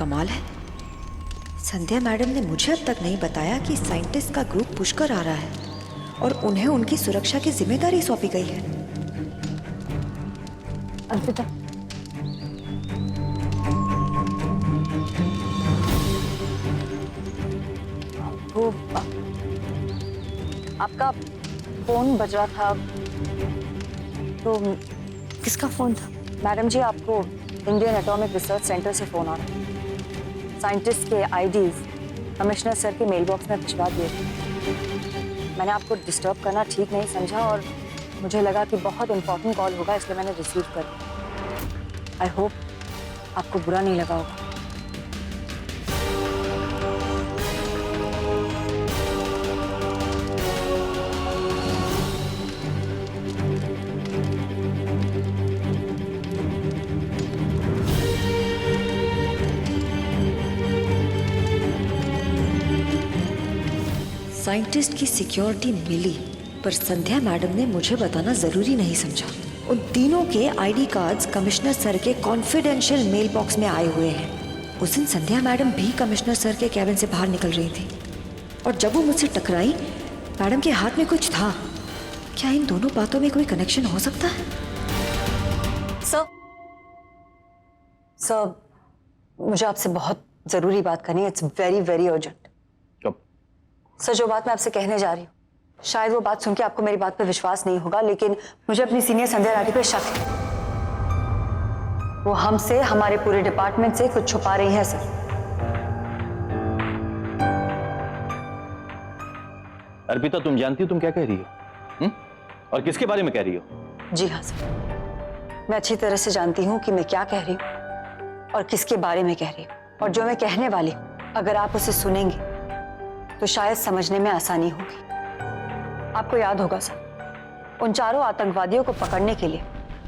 कमाल है, संध्या मैडम ने मुझे अब तक नहीं बताया कि साइंटिस्ट का ग्रुप पुष्कर आ रहा है और उन्हें उनकी सुरक्षा की जिम्मेदारी सौंपी गई है। अर्पिता, वो आपका फोन बज रहा था, तो किसका फोन था? मैडम जी, आपको इंडियन एटॉमिक रिसर्च सेंटर से फोन आ रहा है। साइंटिस्ट के आईडीज कमिश्नर सर के मेल बॉक्स में भिजवा दिए थे। मैंने आपको डिस्टर्ब करना ठीक नहीं समझा और मुझे लगा कि बहुत इंपॉर्टेंट कॉल होगा, इसलिए मैंने रिसीव कर लिया। आई होप आपको बुरा नहीं लगा होगा। साइंटिस्ट की सिक्योरिटी मिली, पर संध्या मैडम ने मुझे बताना जरूरी नहीं समझा। उन तीनों के आईडी कार्ड्स कमिश्नर सर के कॉन्फिडेंशियल मेल बॉक्स में आए हुए हैं। उस दिन संध्या मैडम भी कमिश्नर सर के कैबिन से बाहर निकल रही थी और जब वो मुझसे टकराई, मैडम के हाथ में कुछ था। क्या इन दोनों बातों में कोई कनेक्शन हो सकता है? सर, मुझे आपसे बहुत जरूरी बात करनी है। It's very very urgent. Sir, जो बात मैं आपसे कहने जा रही हूँ, शायद वो बात सुन के आपको मेरी बात पे विश्वास नहीं होगा, लेकिन मुझे अपनी सीनियर संध्या राठी पे शक है। वो हमसे, हमारे पूरे डिपार्टमेंट से कुछ छुपा रही है सर। अर्पिता, तुम जानती हो तुम क्या कह रही हो? और किसके बारे में कह रही हो? जी हाँ सर, मैं अच्छी तरह से जानती हूँ कि मैं क्या कह रही हूँ और किसके बारे में कह रही हूँ। और जो मैं कहने वाली हूँ, अगर आप उसे सुनेंगे तो शायद समझने में आसानी होगी। आपको याद होगा सर, उन चारों आतंकवादियों को पकड़ने के लिए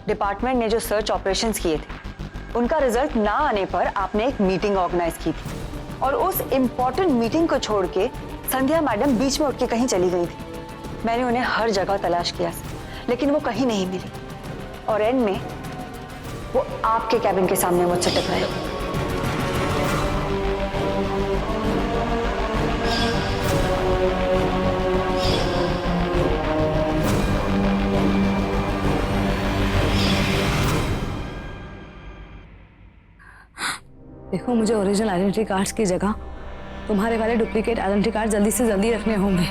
डिपार्टमेंट ने जो सर्च ऑपरेशंस किए थे, उनका रिजल्ट ना आने पर आपने एक मीटिंग ऑर्गेनाइज की थी और उस इंपॉर्टेंट मीटिंग को छोड़ के संध्या मैडम बीच में उठ के कहीं चली गई थी। मैंने उन्हें हर जगह तलाश किया सर, लेकिन वो कहीं नहीं मिली और एंड में वो आपके कैबिन के सामने मुझसे टकराई। देखो, मुझे ओरिजिनल आइडेंटिटी कार्ड्स की जगह तुम्हारे वाले डुप्लीकेट आइडेंटिटी कार्ड जल्दी से जल्दी रखने होंगे।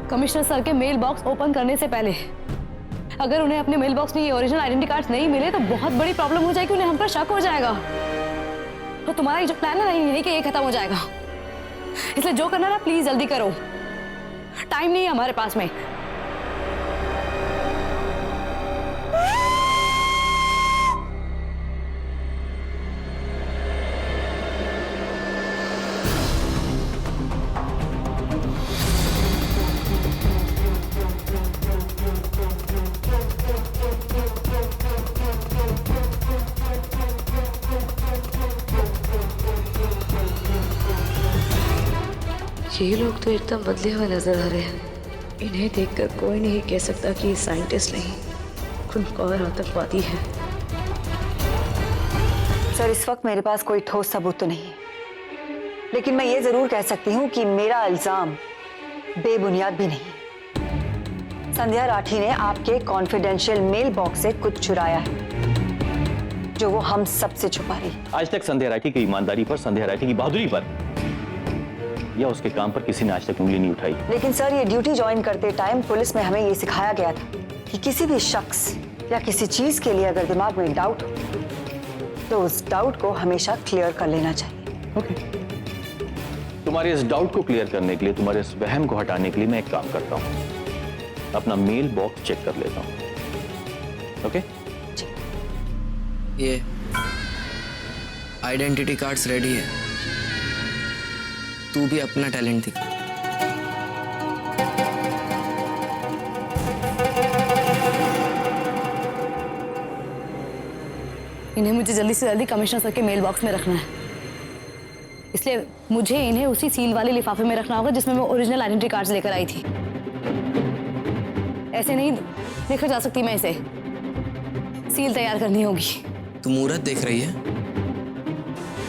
कमिश्नर सर के मेल बॉक्स ओपन करने से पहले अगर उन्हें अपने मेल बॉक्स में ये ओरिजिनल आइडेंटिटी कार्ड्स नहीं मिले तो बहुत बड़ी प्रॉब्लम हो जाएगी, उन्हें हम पर शक हो जाएगा। तो तुम्हारा ये जो प्लान है ना, यही कि ये खत्म हो जाएगा। इसलिए जो करना ना, प्लीज जल्दी करो, टाइम नहीं है हमारे पास में। ये लोग तो एकदम बदले हुए नजर आ रहे हैं। इन्हें देखकर कोई नहीं कह सकता कि ये साइंटिस्ट नहीं, खुदकुश आतंकवादी है। सर, इस वक्त मेरे पास कोई ठोस सबूत तो नहीं है, लेकिन मैं ये जरूर कह सकती हूँ कि मेरा इल्जाम बेबुनियाद भी नहीं। संध्या राठी ने आपके कॉन्फिडेंशियल मेल बॉक्स से कुछ चुराया है जो वो हम सबसे छुपा रही है। आज तक संध्या राठी की ईमानदारी पर, संध्या राठी की बहादुरी पर या उसके काम पर किसी ने आज तक उंगली नहीं उठाई। लेकिन सर, ये ड्यूटी ज्वाइन करते टाइम पुलिस में हमें ये सिखाया गया था कि किसी भी शख्स या किसी चीज के लिए अगर दिमाग में डाउट हो तो उस डाउट को हमेशा क्लियर कर लेना चाहिए। ओके। तुम्हारे इस डाउट को क्लियर करने के लिए, तुम्हारे इस वहम को हटाने के लिए मैं एक काम करता हूँ, अपना मेल बॉक्स चेक कर लेता हूँ। ओके? ये आइडेंटिटी कार्ड्स रेडी है, तू भी अपना टैलेंट दिखा। इन्हें मुझे जल्दी से जल्दी कमिश्नर सर के मेल बॉक्स में रखना है, इसलिए मुझे इन्हें उसी सील वाले लिफाफे में रखना होगा जिसमें मैं ओरिजिनल आइडेंटिटी कार्ड्स लेकर आई थी। ऐसे नहीं लेकर जा सकती मैं इसे, सील तैयार करनी होगी। तू मुहूर्त देख रही है?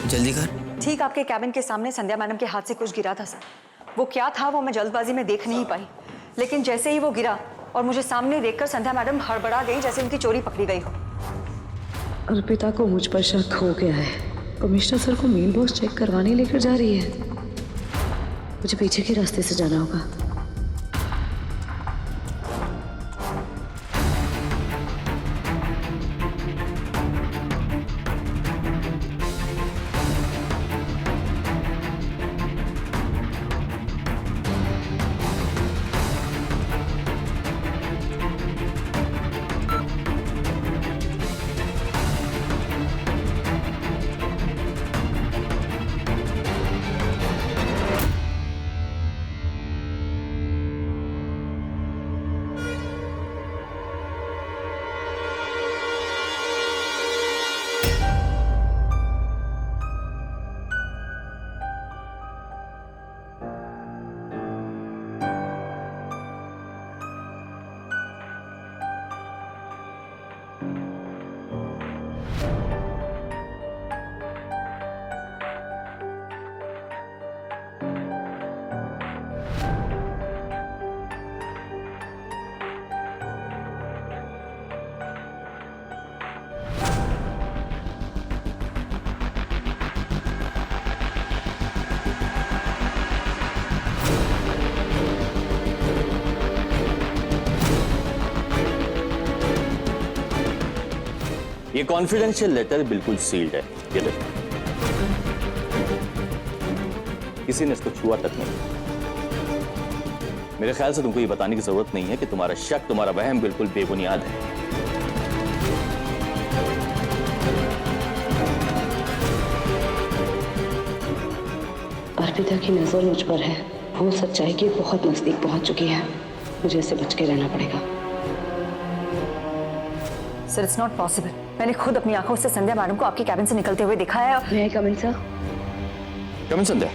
जल्दी कर। ठीक आपके कैबिन के सामने संध्या मैडम के हाथ से कुछ गिरा था सर। वो क्या था वो मैं जल्दबाजी में देख नहीं पाई, लेकिन जैसे ही वो गिरा और मुझे सामने देखकर संध्या मैडम हड़बड़ा गई जैसे उनकी चोरी पकड़ी गई हो। अर्पिता को मुझ पर शक हो गया है। कमिश्नर सर को मेल बॉक्स चेक करवाने लेकर जा रही है। मुझे पीछे के रास्ते से जाना होगा। ये कॉन्फिडेंशियल लेटर बिल्कुल सील्ड है। ये देखो, किसी ने इसको छुआ तक नहीं। मेरे ख्याल से तुमको ये बताने की जरूरत नहीं है कि तुम्हारा शक, तुम्हारा वहम बिल्कुल बेबुनियाद है। अर्पिता की नजर मुझ पर है। वो सच्चाई के बहुत नजदीक पहुंच चुकी है। मुझे इससे बच के रहना पड़ेगा। Sir it's not possible. मैंने खुद अपनी आंखों से संध्या मैडम को आपके कैबिन से निकलते हुए देखा है। मैं कम इन सर। कम इन संध्या।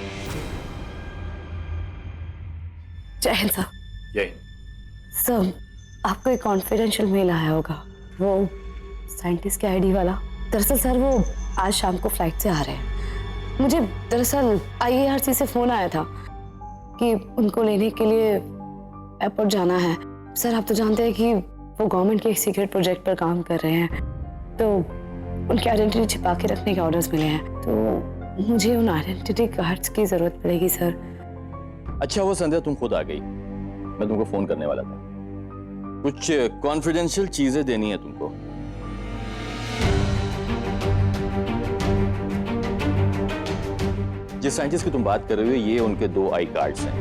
जय हिंद सर। जय। सर आपको एक कॉन्फिडेंशियल मेल आया होगा, वो साइंटिस्ट के आईडी वाला। दरअसल सर वो आज शाम को फ्लाइट से आ रहे हैं। मुझे दरअसल IARC से फोन आया था कि उनको लेने के लिए एयरपोर्ट जाना है। सर आप तो जानते हैं कि वो गवर्नमेंट के एक सीक्रेट प्रोजेक्ट पर काम कर रहे हैं, तो उनकी आइडेंटिटी छिपा के रखने के ऑर्डर्स मिले हैं। तो मुझे उन आइडेंटिटी कार्ड्स की जरूरत पड़ेगी सर। अच्छा वो संध्या, तुम खुद आ गई। मैं तुमको फोन करने वाला था। कुछ कॉन्फिडेंशियल चीजें देनी है तुमको। जिस साइंटिस्ट की तुम बात कर रहे हो, ये उनके 2 आई कार्ड्स हैं।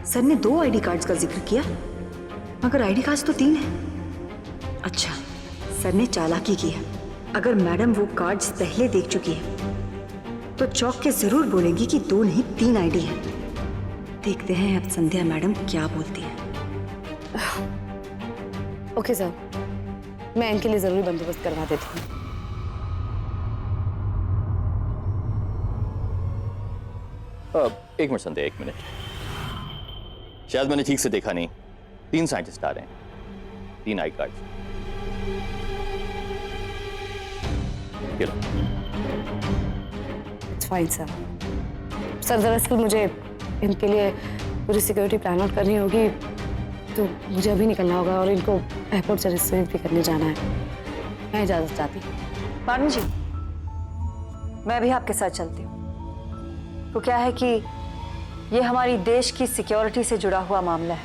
सर ने 2 आईडी कार्ड्स का जिक्र किया, मगर आईडी कार्ड्स तो 3 हैं। अच्छा, सर ने चालाकी की है। अगर मैडम वो कार्ड्स पहले देख चुकी है तो चौंक के जरूर बोलेंगी कि 2 नहीं 3 आईडी है। देखते हैं अब संध्या मैडम क्या बोलती है। ओके सर, मैं इनके लिए जरूरी बंदोबस्त करवा देती हूँ। एक मिनट संध्या, 1 मिनट। शायद मैंने ठीक से देखा नहीं। 3 साइंटिस्ट आ रहे हैं, 3 I card. It's fine sir. Sir दरअसल मुझे इनके लिए पूरी सिक्योरिटी प्लान आउट करनी होगी, तो मुझे अभी निकलना होगा और इनको एयरपोर्ट से रिसीव भी करने जाना है। मैं इजाजत चाहती हूँ। मैडम जी, मैं भी आपके साथ चलती हूँ। तो क्या है कि ये हमारी देश की सिक्योरिटी से जुड़ा हुआ मामला है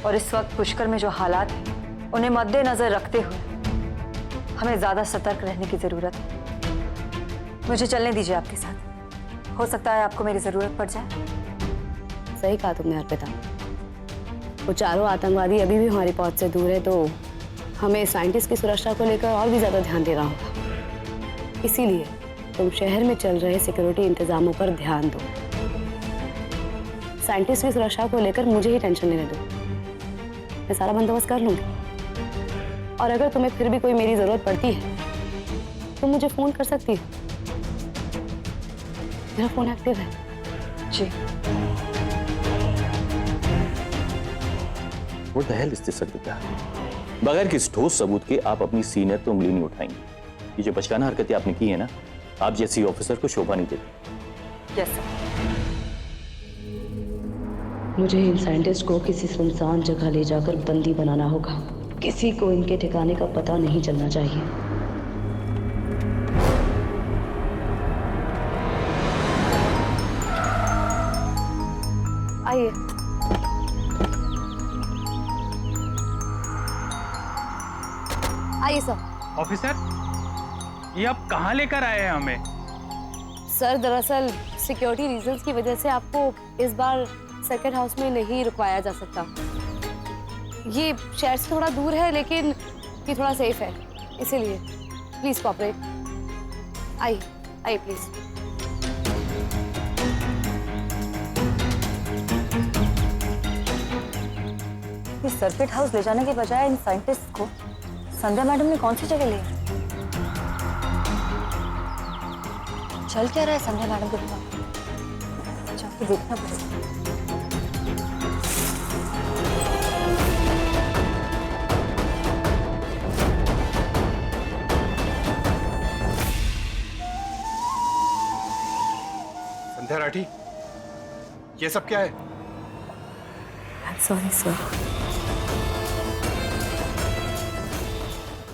और इस वक्त पुष्कर में जो हालात हैं उन्हें मद्देनजर रखते हुए हमें ज्यादा सतर्क रहने की जरूरत है। मुझे चलने दीजिए आपके साथ। हो सकता है आपको मेरी जरूरत पड़ जाए। सही कहा तुमने अर्पिता। वो चारों आतंकवादी अभी भी हमारी पहुंच से दूर है, तो हमें साइंटिस्ट की सुरक्षा को लेकर और भी ज्यादा ध्यान देना होगा। इसीलिए तुम शहर में चल रहे सिक्योरिटी इंतजामों पर ध्यान दो। साइंटिस्ट की सुरक्षा को लेकर मुझे ही टेंशन लेने दो। मैं सारा बंदोबस्त कर लूंगी। और अगर तुम्हें फिर भी कोई मेरी जरूरत पड़ती है तो मुझे फोन कर सकती हो। मेरा फोन एक्टिव है। जी। What the hell is this, Arpita? बगैर किसी ठोस सबूत के आप अपनी सीनियर तो उंगली नहीं उठाएंगे। ये जो बचकाना हरकतें आपने की है ना, आप जैसी ऑफिसर को शोभा नहीं देती। Yes sir. मुझे इन साइंटिस्ट को किसी सुनसान जगह ले जाकर बंदी बनाना होगा। किसी को इनके ठिकाने का पता नहीं चलना चाहिए। आइए। आइए सर। ऑफिसर, ये आप कहाँ लेकर आए हैं हमें? सर दरअसल सिक्योरिटी रीजंस की वजह से आपको इस बार सर्किट हाउस में नहीं रुकवाया जा सकता। ये शहर से थोड़ा दूर है लेकिन ये थोड़ा सेफ है, इसीलिए प्लीज कोऑपरेट। आइए आइए प्लीज। इस सर्किट हाउस ले जाने के बजाय इन साइंटिस्ट को संध्या मैडम ने कौन सी जगह ली? चल क्या रहा है संध्या मैडम के दिमाग? जाके देखना पड़ेगा। संध्या राठी, ये सब क्या है? Sorry sir.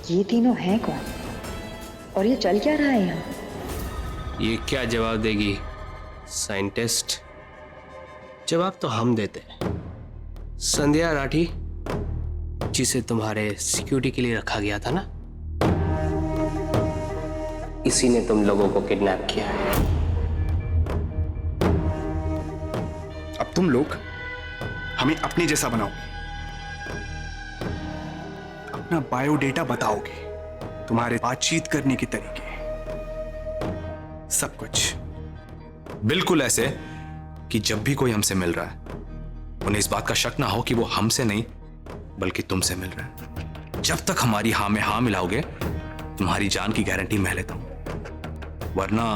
ये तीनों हैं कौन और ये चल क्या रहा है यहाँ? ये क्या जवाब देगी साइंटिस्ट? जवाब तो हम देते हैं। संध्या राठी, जिसे तुम्हारे सिक्योरिटी के लिए रखा गया था ना, इसी ने तुम लोगों को किडनैप किया है। अब तुम लोग हमें अपने जैसा बनाओगे, अपना बायोडेटा बताओगे, तुम्हारे बातचीत करने के तरीके, सब कुछ बिल्कुल ऐसे कि जब भी कोई हमसे मिल रहा है उन्हें इस बात का शक ना हो कि वो हमसे नहीं बल्कि तुमसे मिल रहा है। जब तक हमारी हाँ में हाँ मिलाओगे तुम्हारी जान की गारंटी मैं लेता हूं, वरना।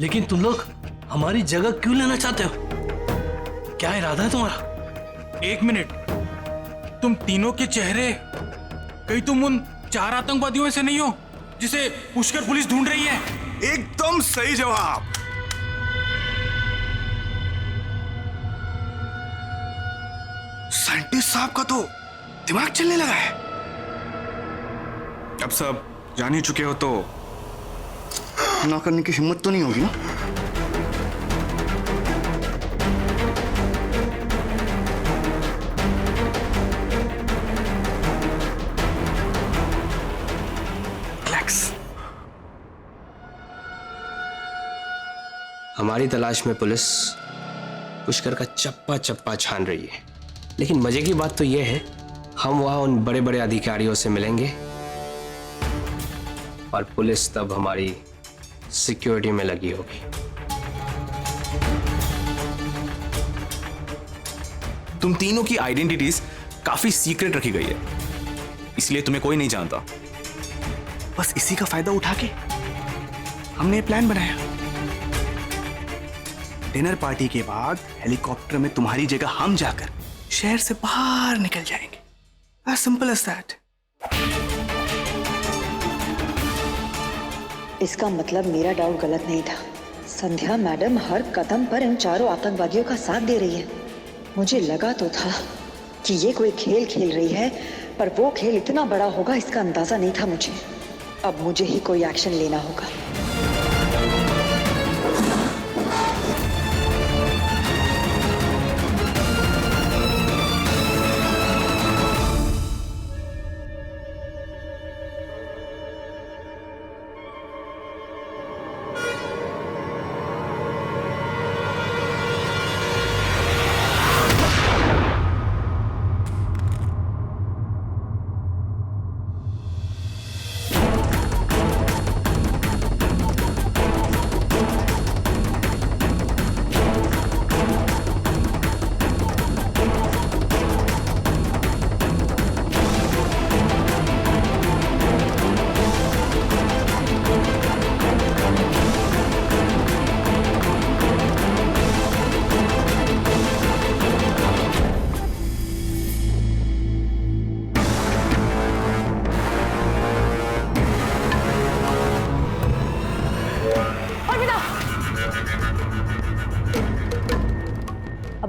लेकिन तुम लोग हमारी जगह क्यों लेना चाहते हो? क्या इरादा है तुम्हारा? एक मिनट, तुम तीनों के चेहरे, कहीं तुम उन 4 आतंकवादियों में से नहीं हो जिसे पुष्कर पुलिस ढूंढ रही है? एकदम सही जवाब। साइंटिस्ट साहब का तो दिमाग चलने लगा है। अब सब जान ही चुके हो तो ना करने की हिम्मत तो नहीं होगी ना? हमारी तलाश में पुलिस पुष्कर का चप्पा चप्पा छान रही है, लेकिन मजे की बात तो यह है हम वहां उन बड़े बड़े अधिकारियों से मिलेंगे और पुलिस तब हमारी सिक्योरिटी में लगी होगी। तुम तीनों की आइडेंटिटीज काफी सीक्रेट रखी गई है, इसलिए तुम्हें कोई नहीं जानता। बस इसी का फायदा उठा के हमने प्लान बनाया। डिनर पार्टी के बाद हेलीकॉप्टर में तुम्हारी जगह हम जाकर शहर से बाहर निकल जाएंगे। As simple as that. इसका मतलब मेरा डाउट गलत नहीं था। संध्या मैडम हर कदम पर इन चारों आतंकवादियों का साथ दे रही है। मुझे लगा तो था कि ये कोई खेल खेल रही है, पर वो खेल इतना बड़ा होगा इसका अंदाजा नहीं था मुझे। अब मुझे ही कोई एक्शन लेना होगा।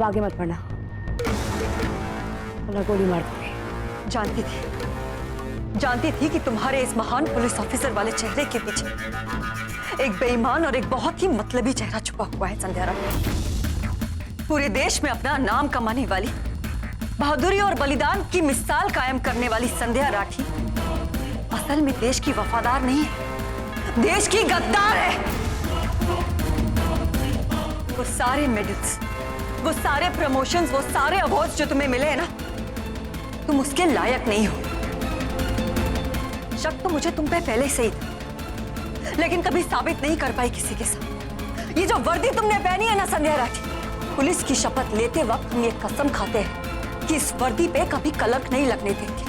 आगे मत बढ़ना वरना गोली मार दूंगी। जानती थी कि तुम्हारे इस महान पुलिस ऑफिसर वाले चेहरे के पीछे एक बेईमान और एक बहुत ही मतलबी चेहरा छुपा हुआ है संध्या राठी। पूरे देश में अपना नाम कमाने वाली, बहादुरी और बलिदान की मिसाल कायम करने वाली संध्या राठी असल में देश की वफादार नहीं है, देश की गद्दार है। वो सारे मेडल्स, वो सारे प्रमोशंस, वो सारे अवार्ड्स जो तुम्हें मिले हैं ना, तुम उसके लायक नहीं हो। शक तो मुझे तुम पे पहले से ही था, लेकिन कभी साबित नहीं कर पाई किसी के साथ। ये जो वर्दी तुमने पहनी है ना संध्या राठी, पुलिस की शपथ लेते वक्त हम ये कसम खाते हैं कि इस वर्दी पे कभी कलंक नहीं लगने देंगे।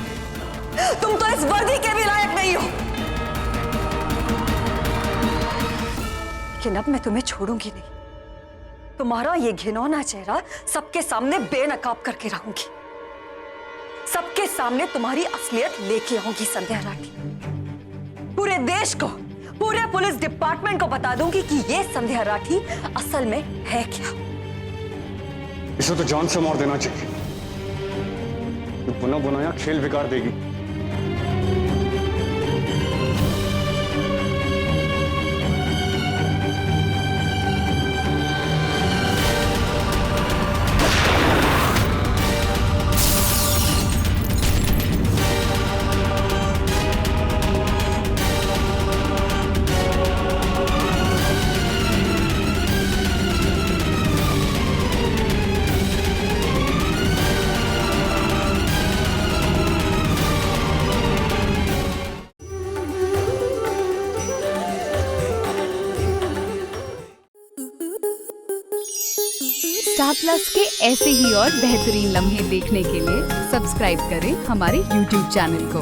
तुम तो इस वर्दी के भी लायक नहीं हो। लेकिन अब मैं तुम्हें छोड़ूंगी नहीं। तुम्हारा ये घिनौना चेहरा सबके सामने बेनकाब करके रहूंगी। सबके सामने तुम्हारी असलियत लेके आऊंगी संध्या राठी। पूरे देश को, पूरे पुलिस डिपार्टमेंट को बता दूंगी कि ये संध्या राठी असल में है क्या। इसे तो जान से मार देना चाहिए। ये बुना बुनाया खेल बिगाड़ देगी। स्टार प्लस के ऐसे ही और बेहतरीन लम्हे देखने के लिए सब्सक्राइब करें हमारे YouTube चैनल को।